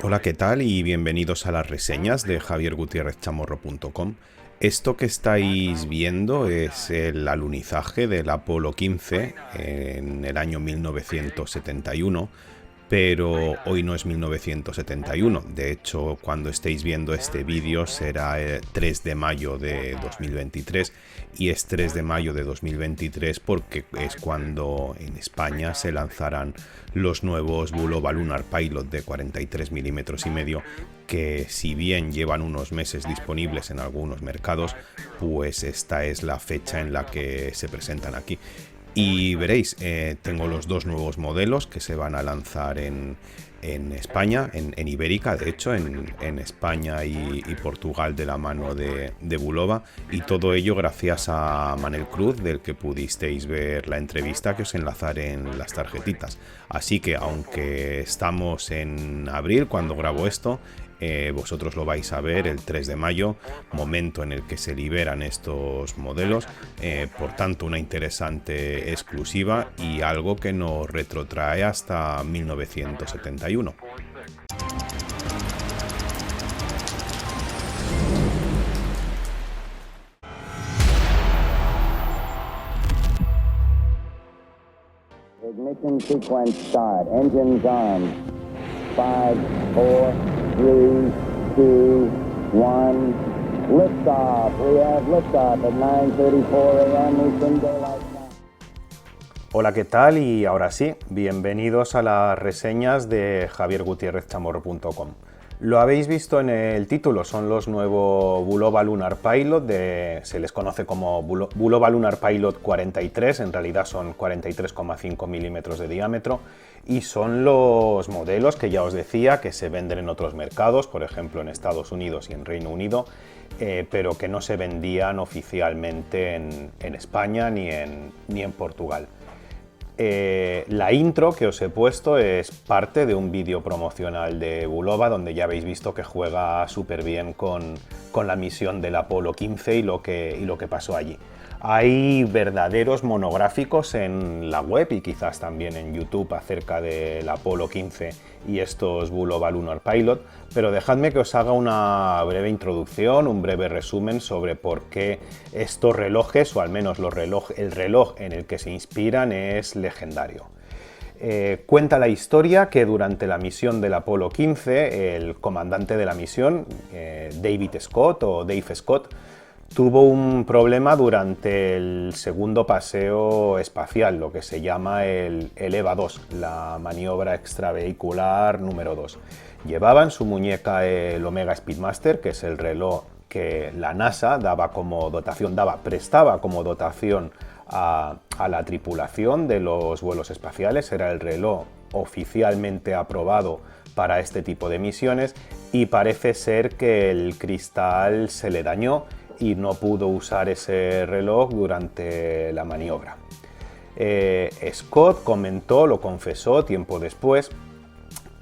Hola, ¿qué tal? Y bienvenidos a las reseñas de javiergutierrezchamorro.com. Esto que estáis viendo es el alunizaje del Apolo 15 en el año 1971, pero hoy no es 1971. De hecho, cuando estéis viendo este vídeo será el 3 de mayo de 2023, y es 3 de mayo de 2023 porque es cuando en España se lanzarán los nuevos Bulova Lunar Pilot de 43 milímetros y medio, que si bien llevan unos meses disponibles en algunos mercados, pues esta es la fecha en la que se presentan aquí. Y veréis, tengo los dos nuevos modelos que se van a lanzar en España, en Ibérica, de hecho, en España y Portugal, de la mano de Bulova, y todo ello gracias a Manel Cruz, del que pudisteis ver la entrevista que os enlazaré en las tarjetitas. Así que, aunque estamos en abril cuando grabo esto, vosotros lo vais a ver el 3 de mayo, momento en el que se liberan estos modelos. Por tanto, una interesante exclusiva y algo que nos retrotrae hasta 1971. Ignition sequence start. Engines on. 5, 4, 3, 2, 1. Liftoff. We have liftoff at 9:34 a.m. Eastern Daylight Time. Hola, ¿qué tal? Y ahora sí, bienvenidos a las reseñas de javiergutierrezchamorro.com. Lo habéis visto en el título, son los nuevos Bulova Lunar Pilot, se les conoce como Bulova Lunar Pilot 43, en realidad son 43,5 milímetros de diámetro, y son los modelos que ya os decía que se venden en otros mercados, por ejemplo en Estados Unidos y en Reino Unido, pero que no se vendían oficialmente en España ni en Portugal. La intro que os he puesto es parte de un vídeo promocional de Bulova, donde ya habéis visto que juega súper bien con la misión del Apolo 15 y lo que pasó allí. Hay verdaderos monográficos en la web y quizás también en YouTube acerca del Apolo 15 y estos Bulova Lunar Pilot, pero dejadme que os haga una breve introducción, un breve resumen sobre por qué estos relojes, o al menos el reloj en el que se inspiran, es legendario. Cuenta la historia que durante la misión del Apolo 15, el comandante de la misión, David Scott o Dave Scott, tuvo un problema durante el segundo paseo espacial, lo que se llama el EVA-2, la maniobra extravehicular número 2. Llevaba en su muñeca el Omega Speedmaster, que es el reloj que la NASA prestaba como dotación a la tripulación de los vuelos espaciales. Era el reloj oficialmente aprobado para este tipo de misiones, y parece ser que el cristal se le dañó y no pudo usar ese reloj durante la maniobra. Scott lo confesó tiempo después,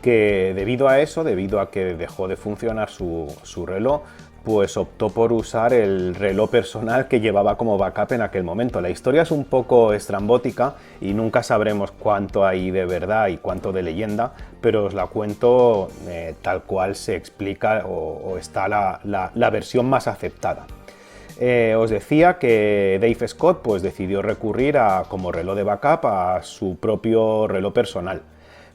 que debido a que dejó de funcionar su reloj, pues optó por usar el reloj personal que llevaba como backup en aquel momento. La historia es un poco estrambótica y nunca sabremos cuánto hay de verdad y cuánto de leyenda, pero os la cuento tal cual se explica o está la versión más aceptada. Os decía que Dave Scott pues decidió recurrir como reloj de backup a su propio reloj personal.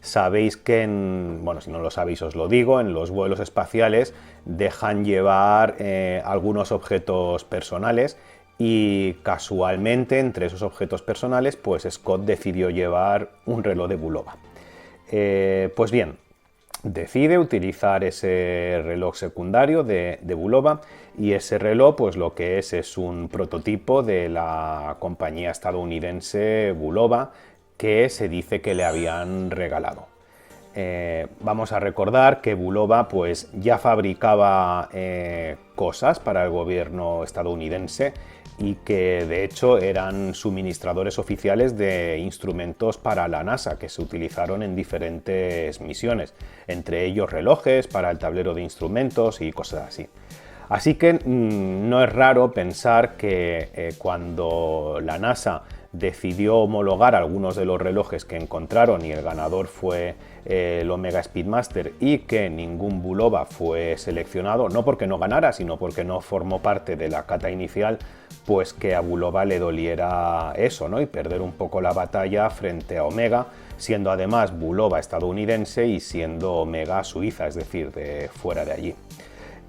Sabéis que, si no lo sabéis os lo digo, en los vuelos espaciales dejan llevar algunos objetos personales, y casualmente entre esos objetos personales pues Scott decidió llevar un reloj de Bulova. Pues bien, decide utilizar ese reloj secundario de Bulova, y ese reloj pues lo que es un prototipo de la compañía estadounidense Bulova, que se dice que le habían regalado. Vamos a recordar que Bulova pues ya fabricaba cosas para el gobierno estadounidense, y que de hecho eran suministradores oficiales de instrumentos para la NASA que se utilizaron en diferentes misiones, entre ellos relojes para el tablero de instrumentos y cosas así. Así que no es raro pensar que cuando la NASA decidió homologar algunos de los relojes que encontraron y el ganador fue el Omega Speedmaster, y que ningún Bulova fue seleccionado, no porque no ganara, sino porque no formó parte de la cata inicial, pues que a Bulova le doliera eso, ¿no? Y perder un poco la batalla frente a Omega, siendo además Bulova estadounidense y siendo Omega suiza, es decir, de fuera de allí.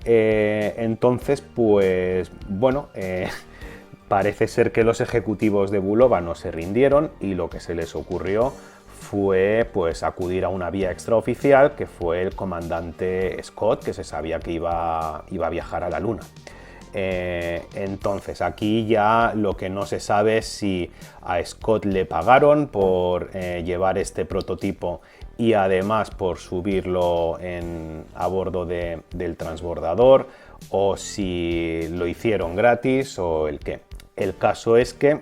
Entonces, pues bueno, parece ser que los ejecutivos de Bulova no se rindieron y lo que se les ocurrió fue pues acudir a una vía extraoficial, que fue el comandante Scott, que se sabía que iba a viajar a la Luna. Entonces aquí ya lo que no se sabe es si a Scott le pagaron por llevar este prototipo y además por subirlo a bordo del transbordador, o si lo hicieron gratis o el qué. El caso es que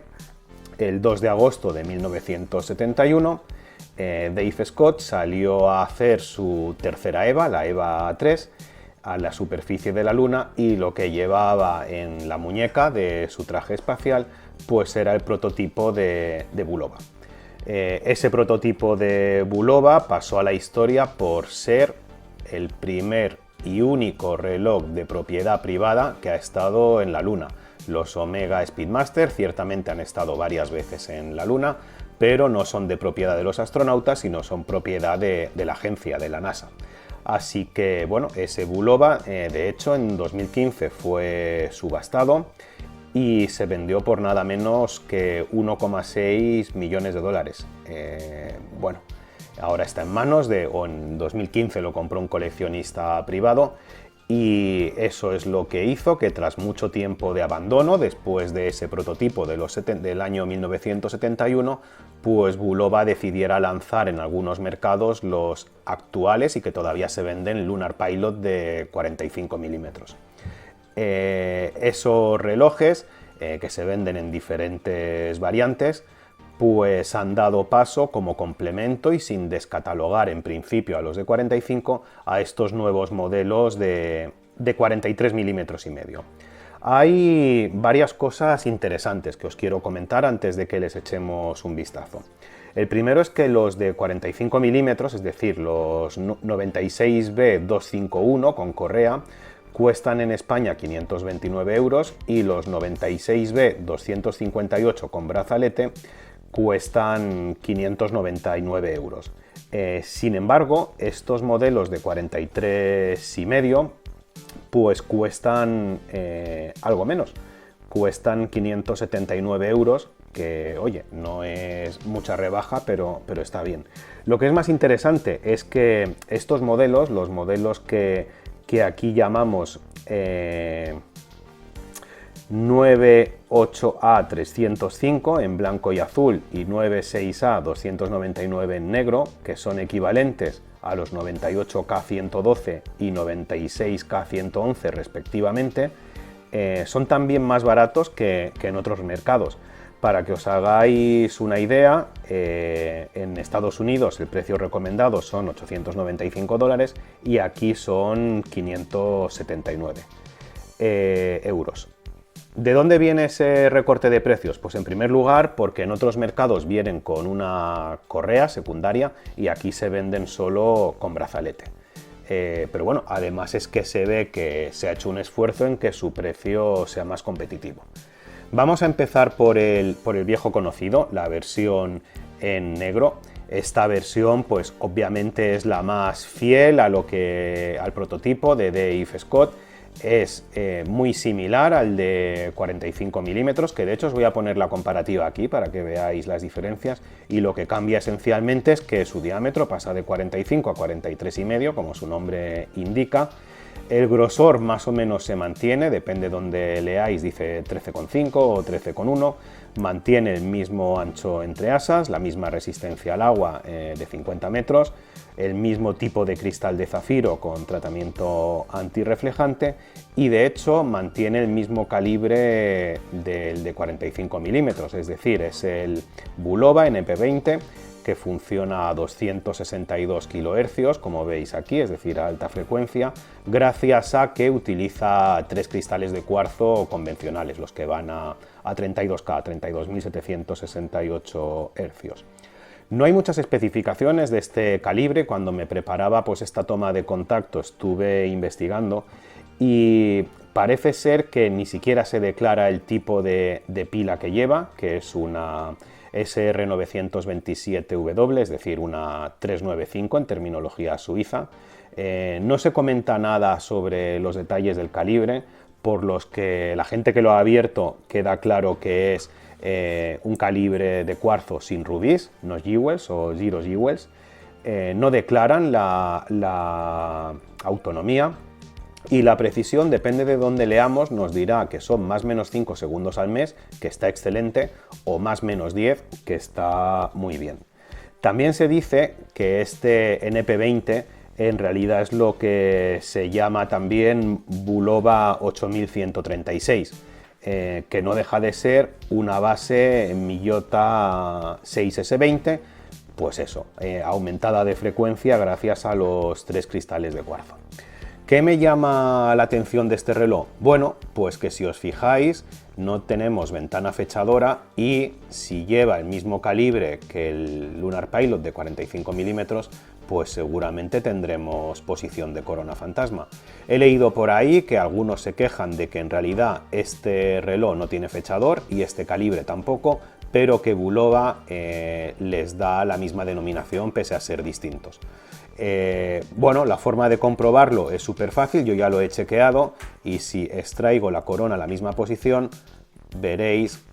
el 2 de agosto de 1971 Dave Scott salió a hacer su tercera EVA, la EVA 3, a la superficie de la Luna, y lo que llevaba en la muñeca de su traje espacial pues era el prototipo de Bulova. Ese prototipo de Bulova pasó a la historia por ser el primer y único reloj de propiedad privada que ha estado en la Luna. Los Omega Speedmaster ciertamente han estado varias veces en la Luna, pero no son de propiedad de los astronautas, sino son propiedad de la agencia, de la NASA. Así que, bueno, ese Bulova, de hecho, en 2015 fue subastado y se vendió por nada menos que 1,6 millones de dólares. Bueno, ahora está en manos o en 2015 lo compró un coleccionista privado, y eso es lo que hizo que tras mucho tiempo de abandono, después de ese prototipo del año 1971, pues Bulova decidiera lanzar en algunos mercados los actuales y que todavía se venden Lunar Pilot de 45 milímetros. Esos relojes, que se venden en diferentes variantes, pues han dado paso como complemento y sin descatalogar en principio a los de 45 a estos nuevos modelos de 43 milímetros y medio. Hay varias cosas interesantes que os quiero comentar antes de que les echemos un vistazo. El primero es que los de 45 milímetros, es decir, los 96B251 con correa, cuestan en España 529 euros y los 96B258 con brazalete cuestan 599 euros. Sin embargo, estos modelos de 43,5 pues cuestan algo menos, cuestan 579 euros, que oye, no es mucha rebaja, pero está bien. Lo que es más interesante es que estos modelos, los modelos que aquí llamamos 98A305 en blanco y azul y 96A299 en negro, que son equivalentes a los 98K112 y 96K111 respectivamente, son también más baratos que en otros mercados. Para que os hagáis una idea, en Estados Unidos el precio recomendado son 895 dólares y aquí son 579 euros. ¿De dónde viene ese recorte de precios? Pues en primer lugar porque en otros mercados vienen con una correa secundaria y aquí se venden solo con brazalete. Pero bueno, además es que se ve que se ha hecho un esfuerzo en que su precio sea más competitivo. Vamos a empezar por el viejo conocido, la versión en negro. Esta versión pues obviamente es la más fiel al prototipo de Dave Scott. Es muy similar al de 45 milímetros, que de hecho os voy a poner la comparativa aquí para que veáis las diferencias, y lo que cambia esencialmente es que su diámetro pasa de 45 a 43,5, como su nombre indica. El grosor más o menos se mantiene, depende donde leáis, dice 13,5 o 13,1, mantiene el mismo ancho entre asas, la misma resistencia al agua de 50 metros, el mismo tipo de cristal de zafiro con tratamiento antirreflejante y de hecho mantiene el mismo calibre del de 45 milímetros, es decir, es el Bulova NP20, que funciona a 262 kHz, como veis aquí, es decir, a alta frecuencia, gracias a que utiliza 3 cristales de cuarzo convencionales, los que van a 32K, a 32.768 Hz. No hay muchas especificaciones de este calibre. Cuando me preparaba pues esta toma de contacto estuve investigando y parece ser que ni siquiera se declara el tipo de pila que lleva, que es una SR927W, es decir, una 395 en terminología suiza. No se comenta nada sobre los detalles del calibre, por los que la gente que lo ha abierto queda claro que es un calibre de cuarzo sin rubíes, no jewels o zero jewels. No declaran la autonomía y la precisión, depende de dónde leamos, nos dirá que son más o menos 5 segundos al mes, que está excelente, o más o menos 10, que está muy bien. También se dice que este NP20 en realidad es lo que se llama también Bulova 8136, que no deja de ser una base Miyota 6S20, pues eso, aumentada de frecuencia gracias a los 3 cristales de cuarzo. ¿Qué me llama la atención de este reloj? Bueno, pues que si os fijáis, no tenemos ventana fechadora y si lleva el mismo calibre que el Lunar Pilot de 45 milímetros, pues seguramente tendremos posición de corona fantasma. He leído por ahí que algunos se quejan de que en realidad este reloj no tiene fechador y este calibre tampoco, pero que Bulova les da la misma denominación pese a ser distintos. Bueno, la forma de comprobarlo es súper fácil, yo ya lo he chequeado y si extraigo la corona a la misma posición, veréis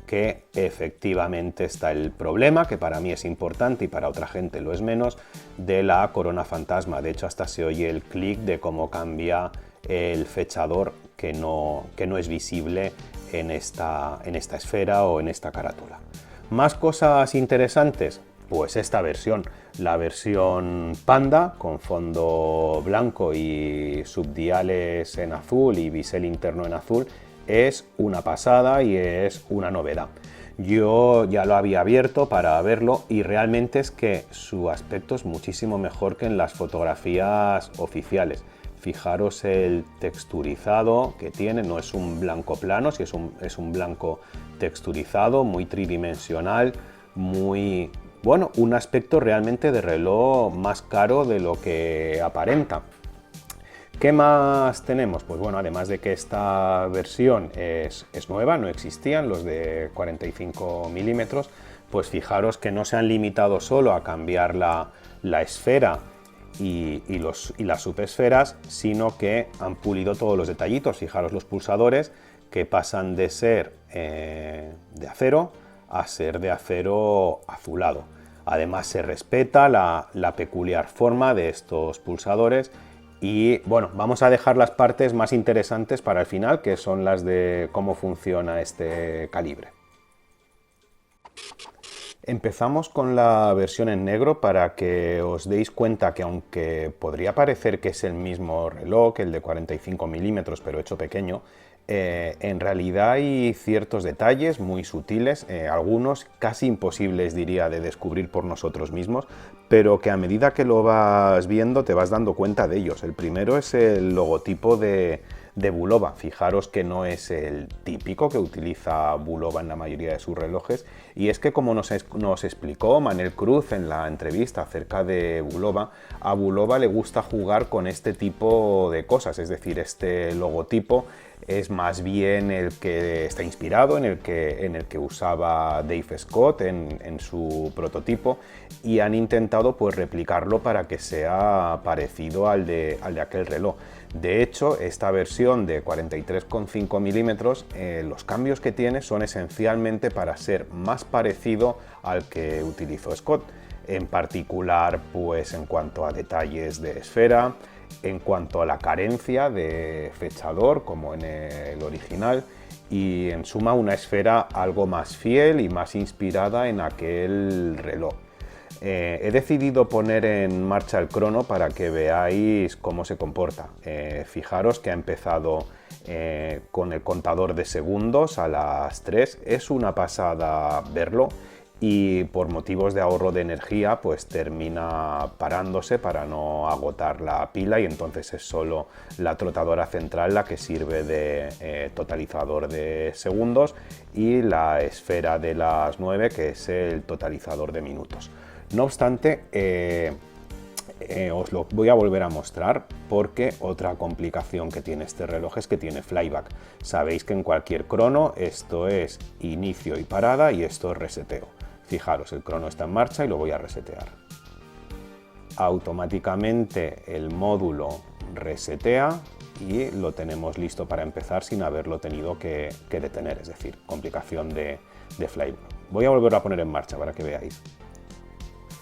que efectivamente está el problema, que para mí es importante y para otra gente lo es menos, de la corona fantasma. De hecho, hasta se oye el clic de cómo cambia el fechador que no es visible en esta esfera o en esta carátula. Más cosas interesantes, pues esta versión, la versión Panda con fondo blanco y subdiales en azul y bisel interno en azul, es una pasada y es una novedad. Yo ya lo había abierto para verlo y realmente es que su aspecto es muchísimo mejor que en las fotografías oficiales. Fijaros el texturizado que tiene, no es un blanco plano, si es un blanco texturizado, muy tridimensional, muy... bueno, un aspecto realmente de reloj más caro de lo que aparenta. ¿Qué más tenemos? Pues bueno, además de que esta versión es nueva, no existían los de 45 milímetros, pues fijaros que no se han limitado solo a cambiar la esfera y las subesferas, sino que han pulido todos los detallitos. Fijaros los pulsadores que pasan de ser de acero a ser de acero azulado. Además se respeta la peculiar forma de estos pulsadores y bueno, vamos a dejar las partes más interesantes para el final, que son las de cómo funciona este calibre. Empezamos con la versión en negro para que os deis cuenta que aunque podría parecer que es el mismo reloj que el de 45 milímetros pero hecho pequeño, en realidad hay ciertos detalles muy sutiles, algunos casi imposibles diría de descubrir por nosotros mismos, pero que a medida que lo vas viendo te vas dando cuenta de ellos. El primero es el logotipo de Bulova. Fijaros que no es el típico que utiliza Bulova en la mayoría de sus relojes, y es que como nos explicó Manel Cruz en la entrevista acerca de Bulova, a Bulova le gusta jugar con este tipo de cosas, es decir, este logotipo es más bien el que está inspirado en el que usaba Dave Scott en su prototipo, y han intentado pues replicarlo para que sea parecido al de aquel reloj. De hecho, esta versión de 43,5 milímetros, los cambios que tiene son esencialmente para ser más parecido al que utilizó Scott. En particular, pues en cuanto a detalles de esfera, en cuanto a la carencia de fechador como en el original, y en suma una esfera algo más fiel y más inspirada en aquel reloj. He decidido poner en marcha el crono para que veáis cómo se comporta. Fijaros que ha empezado con el contador de segundos a las 3. Es una pasada verlo y por motivos de ahorro de energía pues termina parándose para no agotar la pila, y entonces es solo la trotadora central la que sirve de totalizador de segundos y la esfera de las 9 que es el totalizador de minutos. No obstante, os lo voy a volver a mostrar porque otra complicación que tiene este reloj es que tiene flyback. Sabéis que en cualquier crono esto es inicio y parada y esto es reseteo. Fijaros, el crono está en marcha y lo voy a resetear. Automáticamente el módulo resetea y lo tenemos listo para empezar sin haberlo tenido que detener, es decir, complicación de flyback. Voy a volver a poner en marcha para que veáis.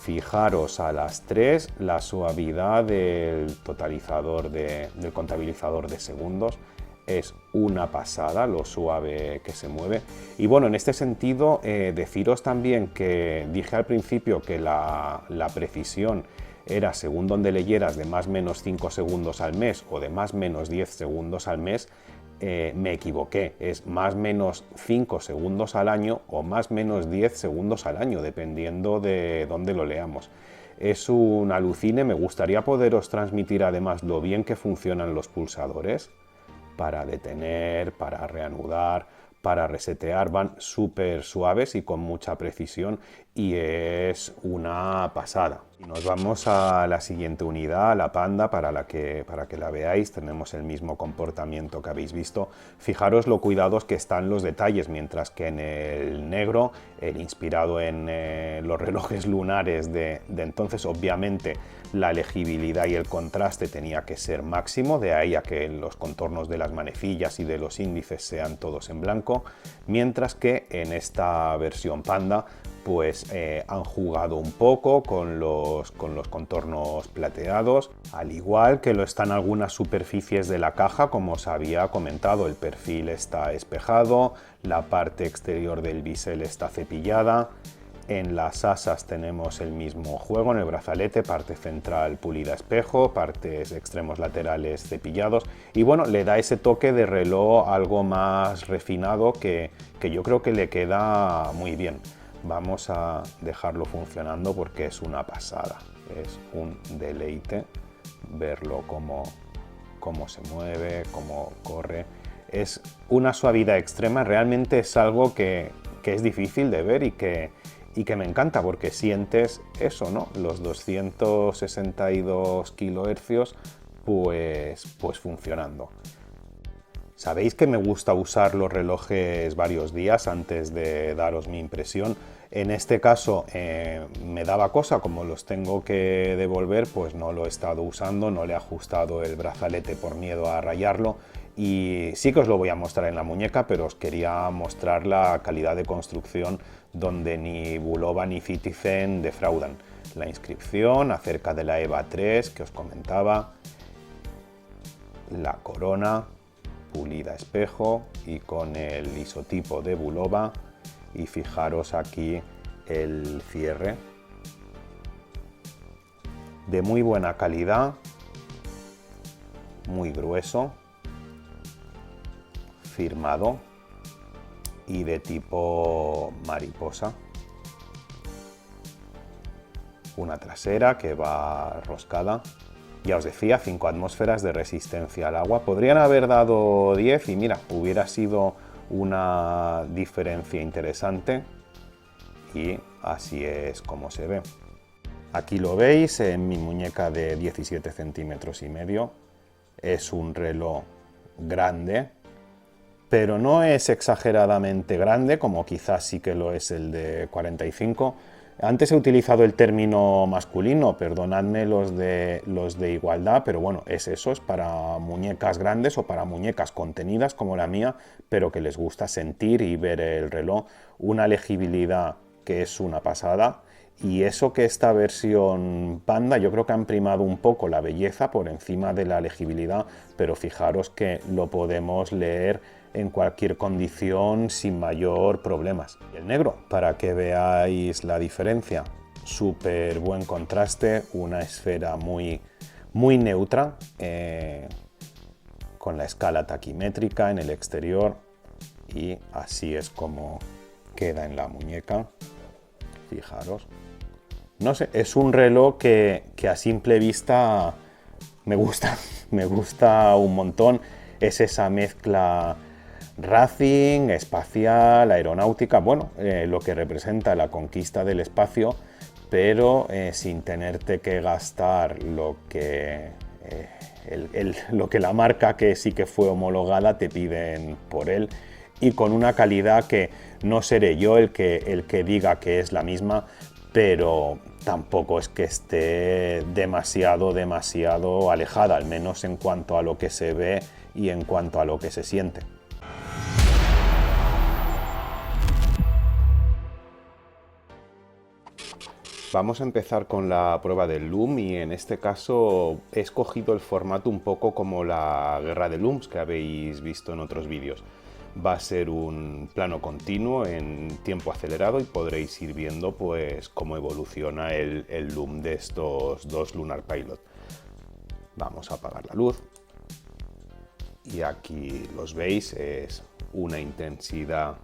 Fijaros a las 3 la suavidad del totalizador, del contabilizador de segundos. Es una pasada lo suave que se mueve. Y bueno, en este sentido, deciros también que dije al principio que la precisión era según donde leyeras de más o menos 5 segundos al mes o de más o menos 10 segundos al mes. Me equivoqué, es más o menos 5 segundos al año o más o menos 10 segundos al año, dependiendo de dónde lo leamos. Es un alucine, me gustaría poderos transmitir además lo bien que funcionan los pulsadores para detener, para reanudar, para resetear, van súper suaves y con mucha precisión y es una pasada. Y nos vamos a la siguiente unidad, la Panda, para que la veáis. Tenemos el mismo comportamiento que habéis visto. Fijaros lo cuidados que están los detalles, mientras que en el negro, el inspirado en los relojes lunares de entonces, obviamente la legibilidad y el contraste tenía que ser máximo, de ahí a que los contornos de las manecillas y de los índices sean todos en blanco, mientras que en esta versión Panda pues han jugado un poco con los contornos plateados, al igual que lo están algunas superficies de la caja, como os había comentado. El perfil está espejado, la parte exterior del bisel está cepillada. En las asas tenemos el mismo juego, en el brazalete, parte central pulida a espejo, partes extremos laterales cepillados, y bueno, le da ese toque de reloj algo más refinado que yo creo que le queda muy bien. Vamos a dejarlo funcionando porque es una pasada, es un deleite verlo cómo se mueve, cómo corre. Es una suavidad extrema, realmente es algo que es difícil de ver y que me encanta porque sientes eso, ¿no? Los 262 kHz pues funcionando. Sabéis que me gusta usar los relojes varios días antes de daros mi impresión. En este caso me daba cosa, como los tengo que devolver, pues no lo he estado usando, no le he ajustado el brazalete por miedo a rayarlo. Y sí que os lo voy a mostrar en la muñeca, pero os quería mostrar la calidad de construcción donde ni Bulova ni Citizen defraudan. La inscripción acerca de la EVA 3 que os comentaba, la corona pulida a espejo y con el isotipo de Bulova, y fijaros aquí el cierre de muy buena calidad, muy grueso, firmado y de tipo mariposa. Una trasera que va roscada. Ya os decía, 5 atmósferas de resistencia al agua. Podrían haber dado 10 y mira, hubiera sido una diferencia interesante, y así es como se ve. Aquí lo veis en mi muñeca de 17 centímetros y medio. Es un reloj grande, pero no es exageradamente grande, como quizás sí que lo es el de 45. Antes he utilizado el término masculino, perdonadme los de igualdad, pero bueno, es eso, es para muñecas grandes o para muñecas contenidas como la mía, pero que les gusta sentir y ver el reloj. Una legibilidad que es una pasada, y eso que esta versión Panda yo creo que han primado un poco la belleza por encima de la legibilidad, pero fijaros que lo podemos leer en cualquier condición sin mayor problemas. Y el negro, para que veáis la diferencia, súper buen contraste, una esfera muy neutra, con la escala taquimétrica en el exterior, y así es como queda en la muñeca. Fijaros. No sé, es un reloj que a simple vista me gusta, me gusta un montón. Es esa mezcla racing, espacial, aeronáutica, bueno, lo que representa la conquista del espacio, pero sin tenerte que gastar lo que la marca que sí que fue homologada te piden por él, y con una calidad que no seré yo el que diga que es la misma, pero tampoco es que esté demasiado alejada, al menos en cuanto a lo que se ve y en cuanto a lo que se siente. Vamos a empezar con la prueba del loom, y en este caso he escogido el formato un poco como la guerra de looms que habéis visto en otros vídeos. Va a ser un plano continuo en tiempo acelerado y podréis ir viendo pues cómo evoluciona el loom de estos dos Lunar Pilot. Vamos a apagar la luz y aquí los veis, es una intensidad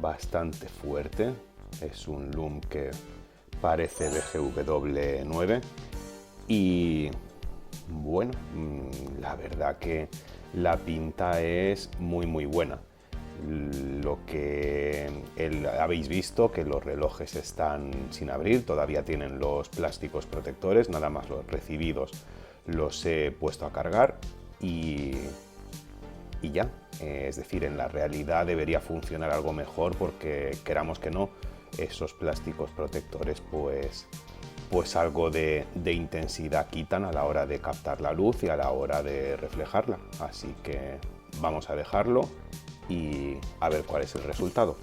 bastante fuerte, es un loom que parece BGW 9 y bueno, la verdad que la pinta es muy buena. Lo que habéis visto, que los relojes están sin abrir, todavía tienen los plásticos protectores, nada más los recibidos los he puesto a cargar y ya. Es decir, en la realidad debería funcionar algo mejor porque, queramos que no, esos plásticos protectores pues algo de intensidad quitan a la hora de captar la luz y a la hora de reflejarla. Así que vamos a dejarlo y a ver cuál es el resultado.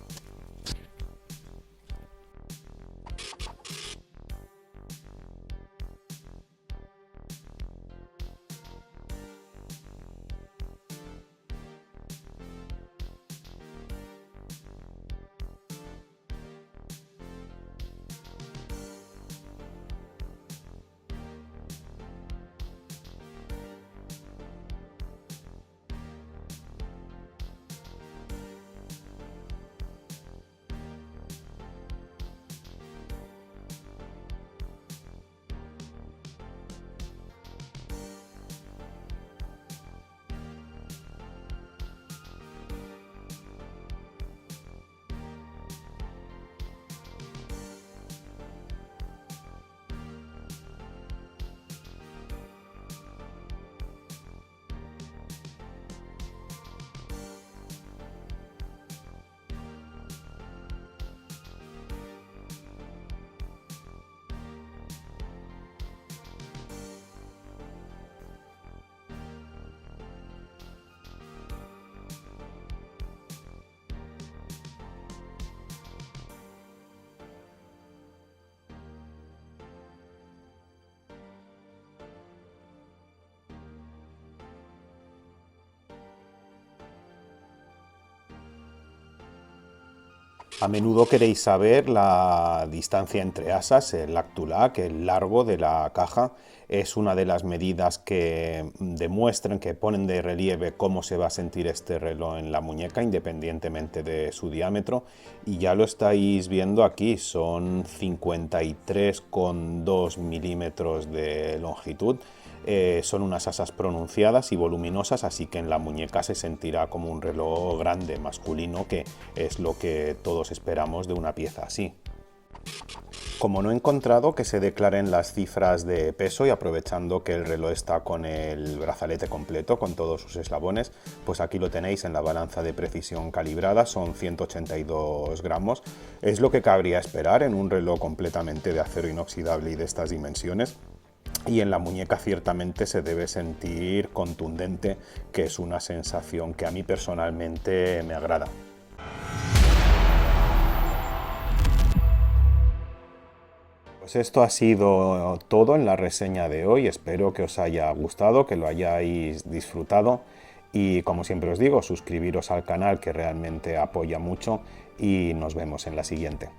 A menudo queréis saber la distancia entre asas, el Lactulac, el largo de la caja. Es una de las medidas que demuestran, que ponen de relieve cómo se va a sentir este reloj en la muñeca, independientemente de su diámetro. Y ya lo estáis viendo aquí, son 53,2 milímetros de longitud. Son unas asas pronunciadas y voluminosas, así que en la muñeca se sentirá como un reloj grande, masculino, que es lo que todos esperamos de una pieza así. Como no he encontrado que se declaren las cifras de peso, y aprovechando que el reloj está con el brazalete completo, con todos sus eslabones, pues aquí lo tenéis en la balanza de precisión calibrada, son 182 gramos. Es lo que cabría esperar en un reloj completamente de acero inoxidable y de estas dimensiones. Y en la muñeca ciertamente se debe sentir contundente, que es una sensación que a mí personalmente me agrada. Pues esto ha sido todo en la reseña de hoy, espero que os haya gustado, que lo hayáis disfrutado y, como siempre os digo, suscribiros al canal, que realmente apoya mucho, y nos vemos en la siguiente.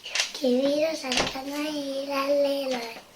Suscribiros al canal y darle like.